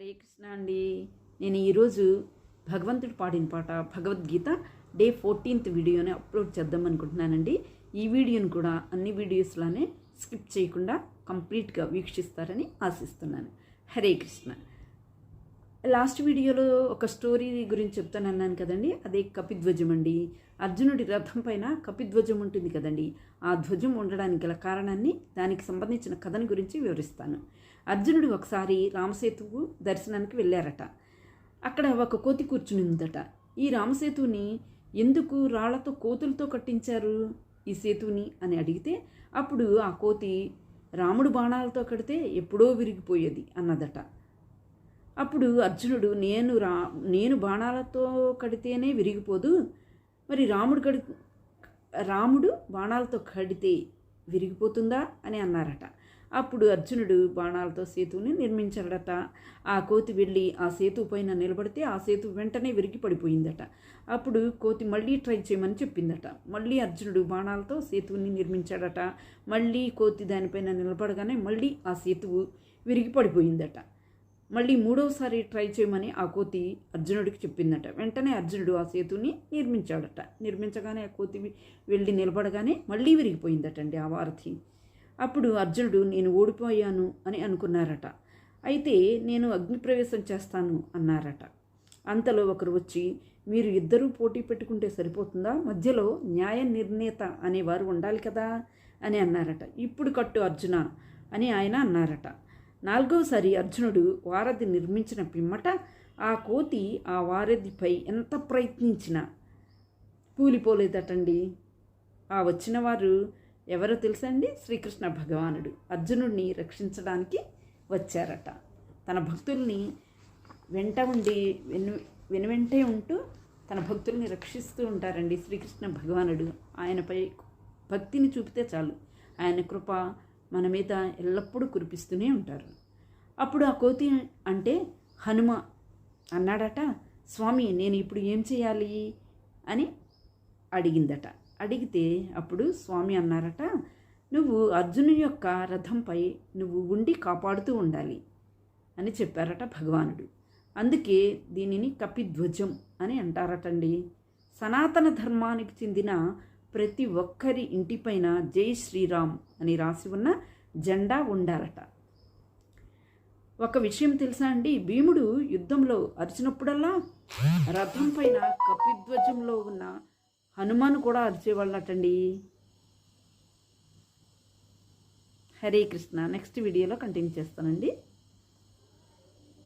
హరే కృష్ణ అండి. నేను ఈరోజు భగవంతుడు పాడిన పాట భగవద్గీత డే 14th వీడియోని అప్లోడ్ చేద్దాం అనుకుంటున్నానండి. ఈ వీడియోని కూడా అన్ని వీడియోస్లానే స్కిప్ చేయకుండా కంప్లీట్గా వీక్షిస్తారని ఆశిస్తున్నాను. హరే కృష్ణ. లాస్ట్ వీడియోలో ఒక స్టోరీ గురించి చెప్తానన్నాను కదండి, అదే కపిధ్వజం అండి. అర్జునుడి రథం పైన కపిధ్వజం ఉంటుంది కదండి. ఆ ధ్వజం ఉండడానికి గల కారణాన్ని, దానికి సంబంధించిన కథను గురించి వివరిస్తాను. అర్జునుడు ఒకసారి రామసేతువు దర్శనానికి వెళ్ళారట. అక్కడ ఒక కోతి కూర్చుని ఉందట. ఈ రామసేతువుని ఎందుకు రాళ్లతో కోతులతో కట్టించారు ఈ సేతువుని అని అడిగితే, అప్పుడు ఆ కోతి రాముడు బాణాలతో కడితే ఎప్పుడో విరిగిపోయేది అన్నదట. అప్పుడు అర్జునుడు నేను బాణాలతో కడితేనే విరిగిపోదు, మరి రాముడు బాణాలతో కడితే విరిగిపోతుందా అని అన్నారట. అప్పుడు అర్జునుడు బాణాలతో సేతువుని నిర్మించాడట. ఆ కోతి వెళ్ళి ఆ సేతువు పైన నిలబడితే ఆ సేతువు వెంటనే విరిగి పడిపోయిందట. అప్పుడు కోతి మళ్ళీ ట్రై చేయమని చెప్పిందట. మళ్ళీ అర్జునుడు బాణాలతో సేతువుని నిర్మించాడట. మళ్ళీ కోతి దానిపైన నిలబడగానే మళ్ళీ ఆ సేతువు విరిగి పడిపోయిందట. మళ్ళీ మూడవసారి ట్రై చేయమని ఆ కోతి అర్జునుడికి చెప్పిందట. వెంటనే అర్జునుడు ఆ సేతువుని నిర్మించాడట. నిర్మించగానే ఆ కోతి వెళ్ళి నిలబడగానే మళ్ళీ విరిగిపోయిందటండి ఆ వారధి. అప్పుడు అర్జునుడు నేను ఓడిపోయాను అని అనుకున్నారట. అయితే నేను అగ్నిప్రవేశం చేస్తాను అన్నారట. అంతలో ఒకరు వచ్చి, మీరు ఇద్దరూ పోటీ పెట్టుకుంటే సరిపోతుందా, మధ్యలో న్యాయ నిర్ణేత అనేవారు ఉండాలి కదా అని అన్నారట. ఇప్పుడు కట్టు అర్జున అని ఆయన అన్నారట. నాలుగవసారి అర్జునుడు వారధి నిర్మించిన పిమ్మట ఆ కోతి ఆ వారధిపై ఎంత ప్రయత్నించినా కూలిపోలేదటండి. ఆ వచ్చిన వారు ఎవరో తెలుసా అండి? శ్రీకృష్ణ భగవానుడు అర్జునుడిని రక్షించడానికి వచ్చారట. తన భక్తుల్ని వెంట ఉండి వెనువెంటే ఉంటూ తన భక్తుల్ని రక్షిస్తూ ఉంటారండి శ్రీకృష్ణ భగవానుడు. ఆయనపై భక్తిని చూపితే చాలు, ఆయన కృప మన మీద ఎల్లప్పుడూ కురిపిస్తూనే ఉంటారు. అప్పుడు ఆ కోతి అంటే హనుమ అన్నాడట, స్వామి నేను ఇప్పుడు ఏం చేయాలి అని అడిగిందట. అడిగితే అప్పుడు స్వామి అన్నారట, నువ్వు అర్జునుని యొక్క రథంపై నువ్వు ఉండి కాపాడుతూ ఉండాలి అని చెప్పారట భగవానుడు. అందుకే దీనిని కపిధ్వజం అని అంటారటండి. సనాతన ధర్మానికి చెందిన ప్రతి ఒక్కరి ఇంటిపైన జై శ్రీరామ్ అని రాసి ఉన్న జెండా ఉండాలట. ఒక విషయం తెలుసా అండి? భీముడు యుద్ధంలో అరిచినప్పుడల్లా రథం పైన కపిధ్వజంలో ఉన్న హనుమాను కూడా అరిచేవాళ్ళటండి. హరే కృష్ణ. నెక్స్ట్ వీడియోలో కంటిన్యూ చేస్తానండి.